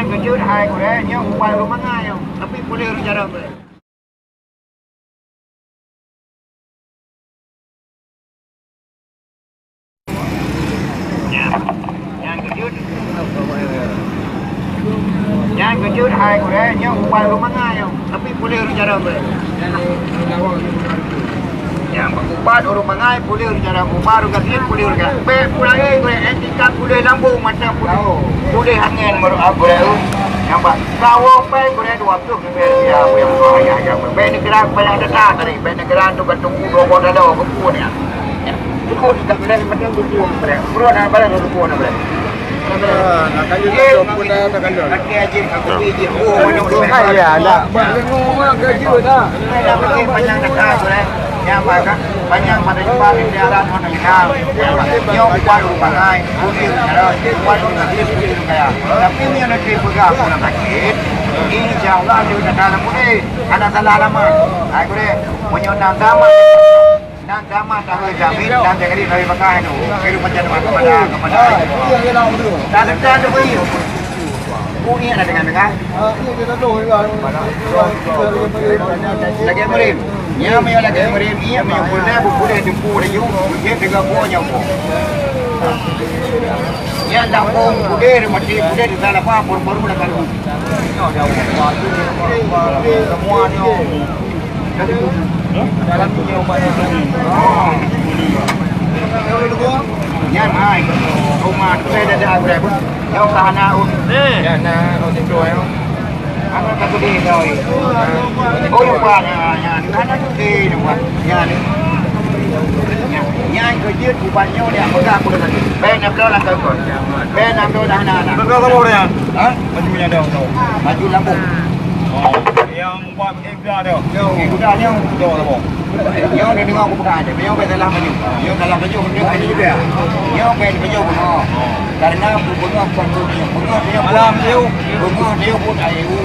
Yang kejut hai ko dah, yang upaya rumah ngai, tapi boleh cara boleh. Yang kejut hai ko dah, yang upaya rumah ngai, tapi boleh cara boleh. Yang ubat orang mangai boleh cara ubar gatin boleh kan. Be pulai ko etika boleh lambung macam boleh angin baru apa yang ba kawo pe ko dua tu be ya yang be negara banyak data tadi be negara tu ketemu dua boda dah buku ni. Itu tak boleh macam buku bre. Bro dah balik buku dah bre. Nak kayu pun dah tak kayu. Nak kaji aku biji. Oh mana ya nak. Ngomong kaji dah. Dah pakai panjang data tu yang banyak pada jumpa di daerah mana yang yang upah rumah ngai, boleh cara upah rumah ngai boleh kaya. Tapi ni nak dipegang pun nak sakit. InsyaAllah dia dalam boleh. Ada salah lama. Aku ni menyonang sama. Dan sama tak jamin dan jadi dari pakai tu. Kira macam kepada. Dan ada beri. Ini ada dengan. Lagi merim. Nya me lagi merim ia me boleh jumpa dia dia dengan punya apa. Ya lampung boleh mati boleh di dalam apa baru dah kalau. Semua ni. Dalam punya banyak. Yan hai. Rumah saya dah ada berapa? Yang tahana ya na untuk dua Ano ka di daw eh. Oh yung pa yan. Ano di naman. Yan. Yan ko jud ubanyo dia pagka ko dah. Ben nak daw lang ko. Ben nak daw dah na. Berapa kamu dia? Ha? Maju punya dah. Maju lambung. Oh. Yang buat kuda dia. Yang kuda ni tu apa? Yang dia dengar aku bukan ada. Yang ben dalam maju. Yang dalam maju dia ada juga. Yang ben maju benar. Karena bunga pembunuh bunga dia malam dia bunga pun ayu.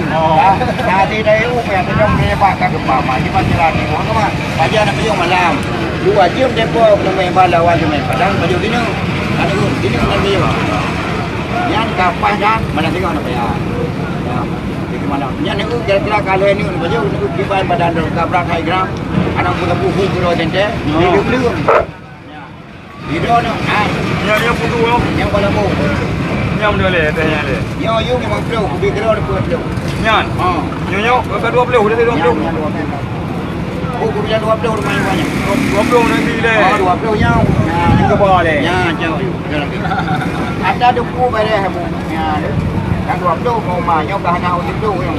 Nanti dia ayu yang sedang dia pakai gempa macam macam lagi. Bunga pagi nak maju malam. Dua jam tempo main bola awal main padang maju gini. Ada gini nanti lah. Yang kapan kan mana tengok nak bayar. Yang ni kira-kira kali ni baju ni kiban badan kabrak high gram. Anak buka buku kuro tente. Dia belum. Video ni Yang putu yang pada mau. Yang dia le tanya le. Yang memang perlu kubik kira ada perlu. Yang. Nyo ke 20 dah 20. Oh kubik 20 rumah yang banyak. 20 nanti le. 20 yang. Yang ke le. Yang jauh. Ada duku bare hamu. Yang yang 20 mau mah yang dah nak untuk tu yang.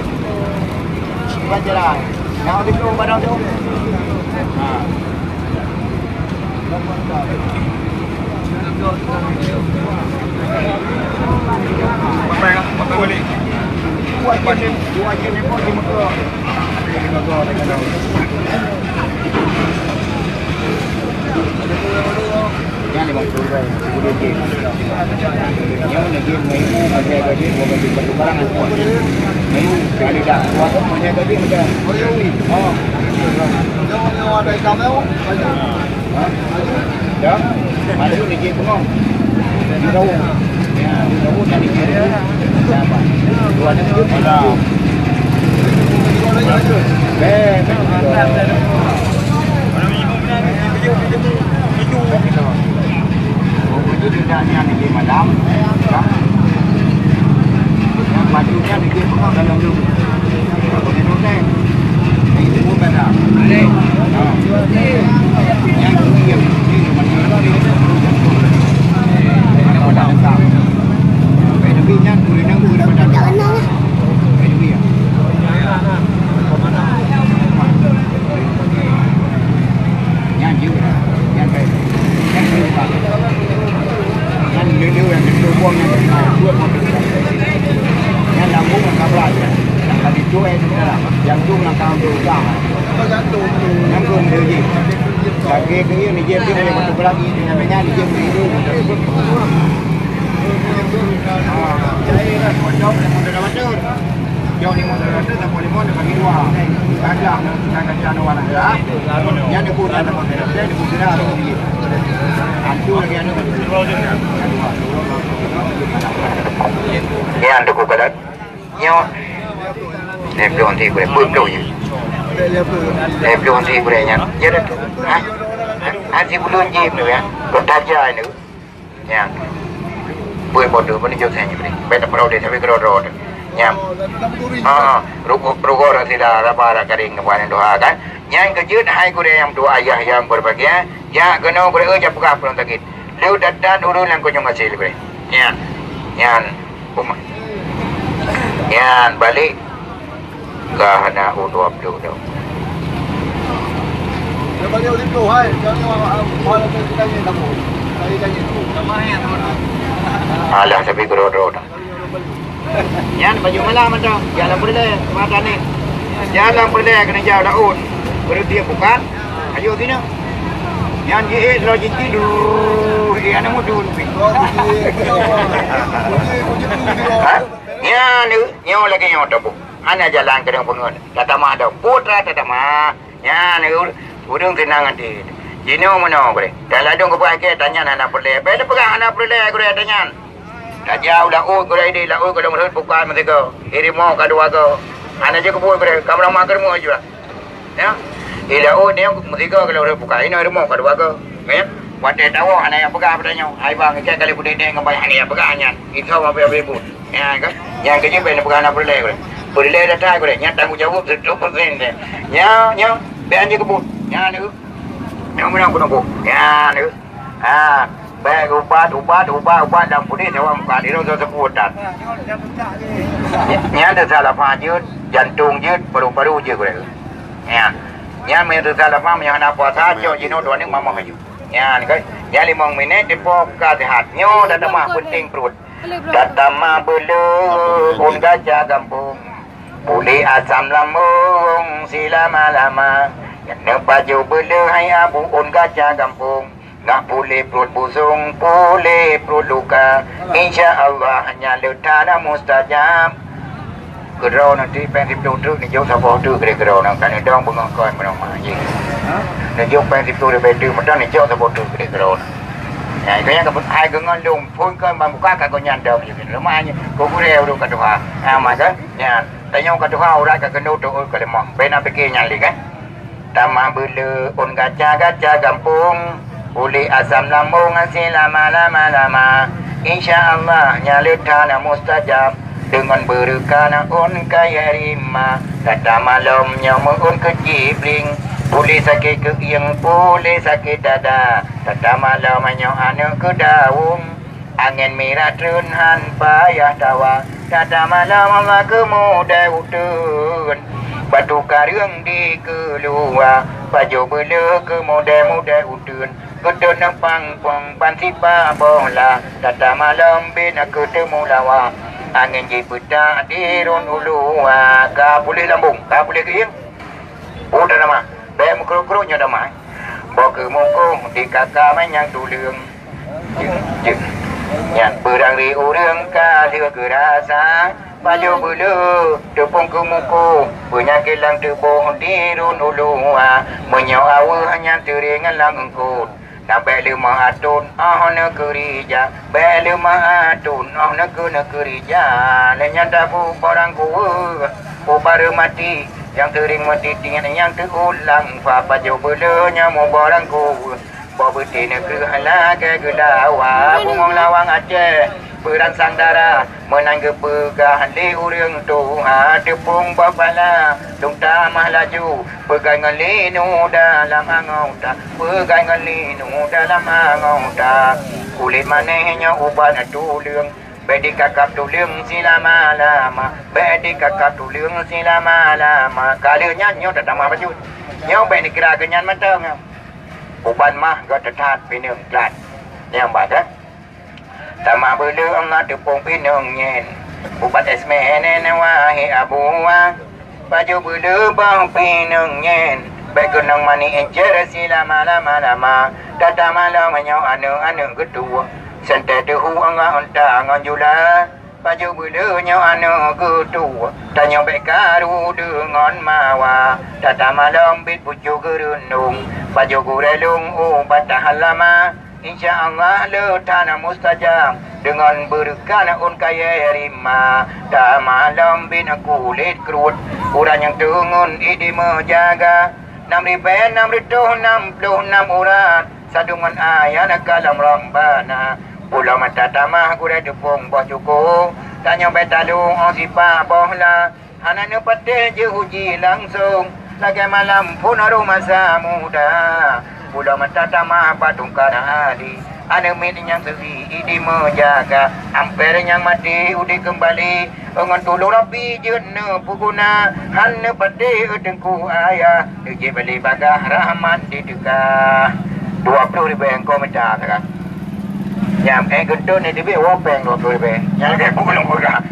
Baca lah. Yang untuk tu pada tu. Pakai balik. Dua jam ni pun di muka. Yang 50 rai, 10 jam. Yang lagi main ada gaji, bagi barang aku. Main kali dah, buat punya gaji macam. Oh. Yang ada kamera. Ya. Ada ni je pun. Di tahu. Ya, tahu tadi dia. Siapa? Dua ni tu. Ada. Malam, yang bajunya bikin pun dalam tu. Kalau di rumah, ini pun benda. Ada. Yang ini macam ni. Kalau dah tak, bedanya boleh nak boleh pada tak. Bedanya. Yang juga, yang baik, yang baik. Dia yang itu buang yang buat motor. Yang lambung yang kabel. Yang tadi tu yang tu nak kau tu dah. Yang tu dia je. Lagi dia ni je dia boleh motor lagi dengan dengan dia itu. Jadi kan motor dah motor. Jauh ni motor tak boleh motor bagi dua. Ada nak jalan warna dah. Yang ni pun ada motor. Dia pun ada lagi. Antu lagi ada. Yang duku badat. nyo Lebih nanti boleh belum Lebih nanti boleh nya jadi Haji belum jim tu ya Bertaja ni ya boleh bodoh pun jauh saya ni betul perlu dia tapi kerod ya rugo rasida rabara kering kepada doa kan yang kejut hai kure yang dua ayah yang berbahagia ya kena kure aja buka pelon takit leu dadan urun yang kunjung hasil kure ya yan yan balik kahana U20 tu balik U20 hai jangan malah kita ni kamu saya jangan tu kemana alah sapi kerod yan baju malam macam jalan boleh mata ni jalan boleh kena jauh daun berhenti bukan ayo sini yang je logik tidur ana mudun ya ni lagi nyo tabu ana jalan ke pengun tatama ada putra tatama ya ni urung tenang nanti jino mana bre daladong ke pakai tanya anak boleh bela pegang anak boleh gue tanya tak jauh lah oi gue ide lah oi gue melihat bukan mereka irimo kedua ke ana je ke boy bre kamera makan mu aja ya ila oi dia mereka kalau buka ini irimo kedua ke ya Wadah tahu anak yang pegang bertanya, hai bang, kita kali budek dengan banyak anak yang pegangnya, itu apa yang ibu, ya kan? Yang kerja benar pegang anak boleh datang boleh, yang tanggung jawab 100% deh, ya, beran je kebun, ya ni, yang mana aku nak ya ni, baik ubat dan budek jawab muka di rumah seputar, ya ada salah pajut, jantung jut, paru-paru je boleh, ya ada salah pam yang nak puasa jo, jino dua ni mama haju. Ya, ni kan. Yang 5 minit dipok sehatnya datama penting perut. Datama belu un gajah kampung. Puli asam lambung silama-lama. Yang baju belu hai abu un gajah kampung. Nak pulih perut busung, pulih perut luka. InsyaAllah hanya letana mustajab. Gerau nanti pensip tu ni jauh sabah tu gerau nak kan dong bengokon menoma je. Ni jauh pensip tu dia bedu macam ni jauh sabah tu gerau. Ya kaya ka hai gengon dong phun kan buka ka ko nyan dong je. Lemahnya ko kureu dong ka doa. Maka ya tanya ka doa ora ka kenu tu ka lemah. Bena fikir nyali kan. Tamah belu un gajah kampung. Uli asam lambung asil lama-lama. InsyaAllah nyali tanah mustajab. Dengan berkana un kaya rima kata malamnya mun kecibling boleh sakit keiang boleh sakit dada kata malamnya anak ke daun angin merah terunhan payah tawa kata malam Allah kemudah utun batu karung di keluar baju bela kemudah utun kedon pang pansipa bola kata malam bina ketemu lawa angin je peta dirun ulu ka boleh lambung ka boleh keing udah nama baik mukro-kronya dah mai bawa ke mukung di kakak yang tulung yang berang ri urang ka dia kerasa baju bulu tepung ke muku penyakit lang tebong dirun ulu menyawa hanya teringan lang engkau Sampai lima atun, nak kerja. Sampai lima atun, nak kerja. Lenyap dapu orang kuat, baru mati. Yang sering mati dengan yang terulang. Papa jauh belanya mau barang kuat. Bawa betina ke halaga gelawa. Bungong lawang Aceh. Perangsang darah menang ke pegahan di urang tu tepung babala dong tamah laju pegangan linu dalam angauta pegangan linu dalam angauta kulit manehnya ubat tulung bedi kakap tulung silama-lama bedi kakap tulung silama-lama kalanya nyo tatama baju nyo bedi kira kenyan matang uban mah go tetat pinung klat yang badak Tama bulu Allah tepung pinung nyen Ubat esmenen wahi abuwa Baju bulu bang pinung nyen Begunang mani encer silama-lama Tata malam menyau anu kedua Sente tehu angah unta angan jula Baju bulu nyau anu kedua Tanya bekaru dengan mawa Tata malam bit pucuk gerundung Baju gurelung ubat tahan lama InsyaAllah le tanah mustajab dengan berkana on kaya rima tak malam bin kulit kerut orang yang tengun idi menjaga 6,666 urat sadungan ayat kalam rambana pulau mata tamah kuda tepung boh cukup tanya betalung on sipa bohla hananya patih je uji langsung lagi malam pun harum masa muda pulau mata tamah patung kana ali ada meeting yang seri idi menjaga hampir yang mati udi kembali dengan tolong rapi jena puguna hana pada tengku ayah pergi beli bagah rahmat di dekah 20,000 yang kau minta sekarang yang gendut ni dia wapeng 20,000 yang dia pun murah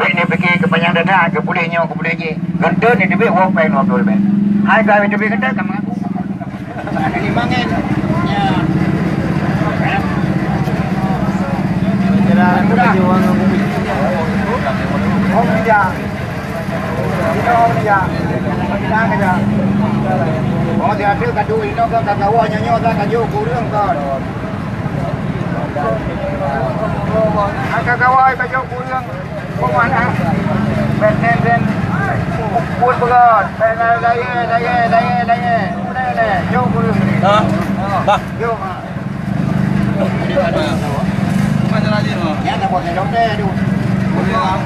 ini pergi ke panjang dada ke bolehnya ke boleh je gendut ni dia wapeng 20,000 hai kau itu pergi gendut kamu aku ini mangen ya jalan baju orang oh dia oh dia ada kadu ini kan kakawa nyanyo tak kaju kurang kan kakawa kaju kurang pemana benten pun berat daya jauh kurang Dah. jauh Macam lagi tu. yang nak buat doktor tu Yang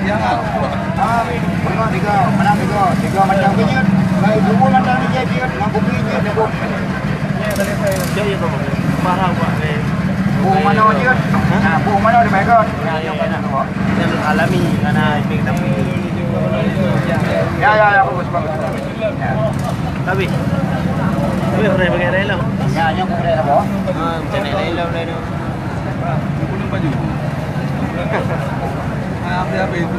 Bunga tiga macam kenyat. Baik dulu macam ni je mampu kenyat dia pun. Jadi tu. Parah buat ni. Bunga mana je? Nah, bunga mana dia mereka? Yang alami kerana ini tapi Ya, bagus. tapi pernah pakai rela. Ya, yang boleh apa? Macam ni rela tu. Belum baju. Apa itu?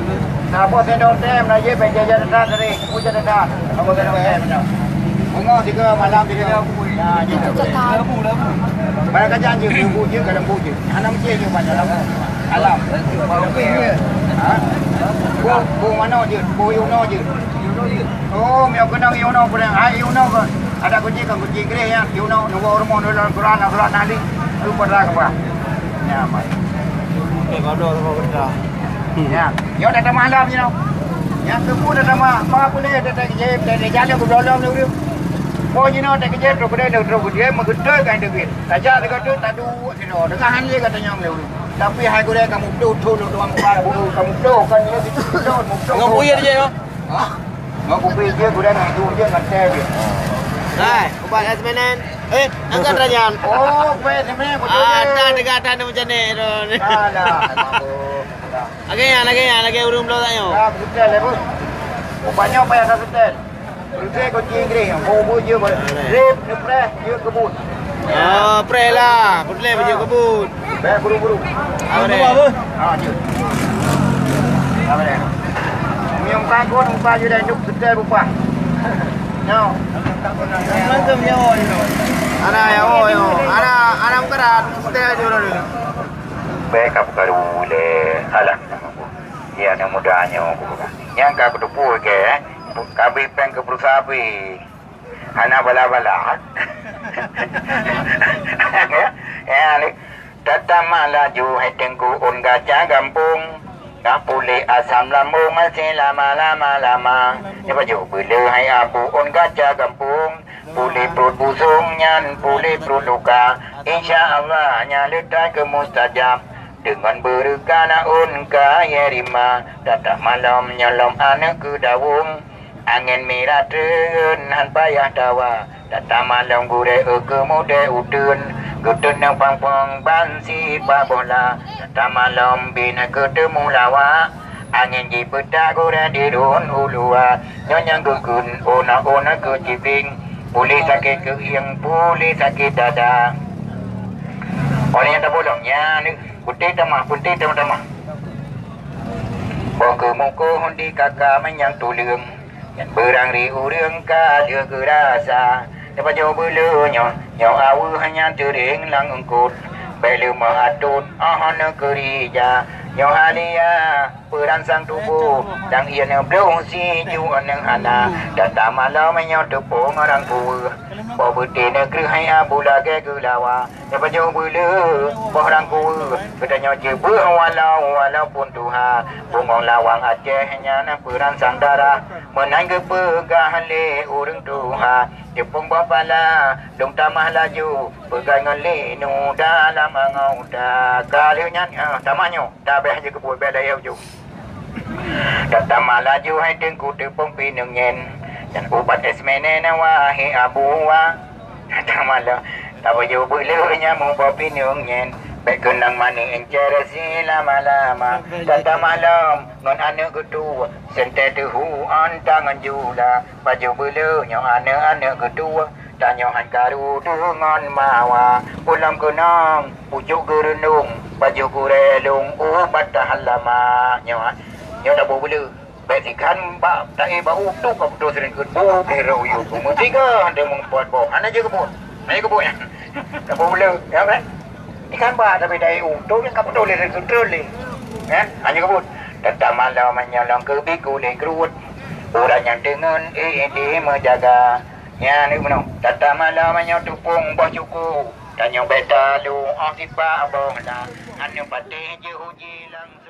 Nah, buat sendok tem nak je baca jalan dari puja dah. Apa sendok tem dah. Bunga tiga malam tiga. Ya, itu cakap. Mereka janji lembu je ke lembu je. Anak mesti je pada alam. Ha? Bu mana je? Bu Yuno je. Oh, meu kenang Yuno pun. Hai Yuno kan. Ada kunci kan kunci gre ya. Yuno nunggu hormon dalam Quran nanti. Lupa dah apa. Ya, mai. Kau dah sama benda. Ya, yo datang malam je tau. Yang kebu datang apa boleh datang je dari jalan ke dalam tu. Oh, you know tak kerja terus dia menggedai kan duit. Saja dekat tu tak duit sino. Dengan han dia katanya melu. Tapi hai gua kamu tu doang kamu tu kan dia tu tu. Ngau punya je no. Ha? Ngau punya je gua nak tu je ngantai je. Hai, ubat asmenan. Angkat rajan. Oh, baik sebenarnya betul. Ada dekat macam ni. Alah, Lagi urung belum tak yo. Ah, betul le bos. Banyak payah tak betul. Betul kunci Inggeris. Bobo je boleh. Rip, nepres, je kebun. Oh, pre lah. Betul baju kebun. Baik buru-buru. Apa ni? Ha, je. Apa ni? Miang takut muka je dah hidup betul rupa. No. Macam yo. Ana yo. Ana mungkin betul aja dulu. Baik aku karule. Alah. Ya, yang mudahnya. Yang kau tupu ke? Kabi peng ke perusahaan api. Hana bala-bala. Ya, ni. Tatama laju hai tengku on gaca gampung. Kapule asam lambung masih lama. Ni baju bela hai abu on gaca gampung. Pulih perut busung nyan, pulih perut luka. InsyaAllah nyaletai ke mustajab. Dengan berkana un kaya rima. Datang malam nyalom anak ke dawung. Angin merah terun han payah tawa. Datang malam gure ke muda udun. Gutun yang pang-pang bansi babola. Datang malam bina ketemu lawa. Angin jipetak gure dirun ulua. Nyonyang gekun ona-ona ke ciping. Boleh sakit ke yang boleh sakit dada. Orang yang tak bolongnya ni. Putih tamah. Bawa ke muka hundi kakak menyang tulung. Yang berang riurung kalia ke rasa. Lepas jauh belanya. Yang awal hanya tering lang engkut. Bela mengatut ahana kerija. Yang halia perangsang tubuh. Dan ia nak belum si juan yang hana. Datang malam yang tepung orang tua. Bawa putih negeri hai abu lagi gulawa. Yang baju bulu, orang ku. Katanya jebu walaupun Tuhan. Bungong lawang Acehnya na peransang darah. Menang ke pegah le urang Tuhan. Jepung bapala, dong tamah laju. Pegang ngelinu dalam ngauda. Kalinya tamahnya, dah behanya ke buat belai hujung. Datang laju hai tengku tepung pinungen. Dan ubat esmene na wahi abuwa. Datang malah tak baju belanya mu pinungen. Baik kenang mani encerasi lama-lama. Datang malam ngon anak kedua. Sentai tehu antangan jula. Baju belanya anak kedua. Tanyahan karu dengan mawa. Pulang kenang pucuk gerendung. Baju kurelung ubat tahan lama. Nyawa tak bawa bela. Baik ikan bak tak bau tu kau betul sering kedua hero you. Mutiga anda membuat bau. Ana je kebun. Mai kebun ya. Tak bawa bela. Ya kan? Ikan bak tapi dai tu yang kau betul sering kedua le. Kan? Hanya kebun. Tetap malam menyalang ke biku le kerut. Orang yang dengan di menjaga. Ya ni benar. Tetap malam menyau tupung bau cukup. Dan yang beta lu tiba abang lah. Anu patih je uji langsung.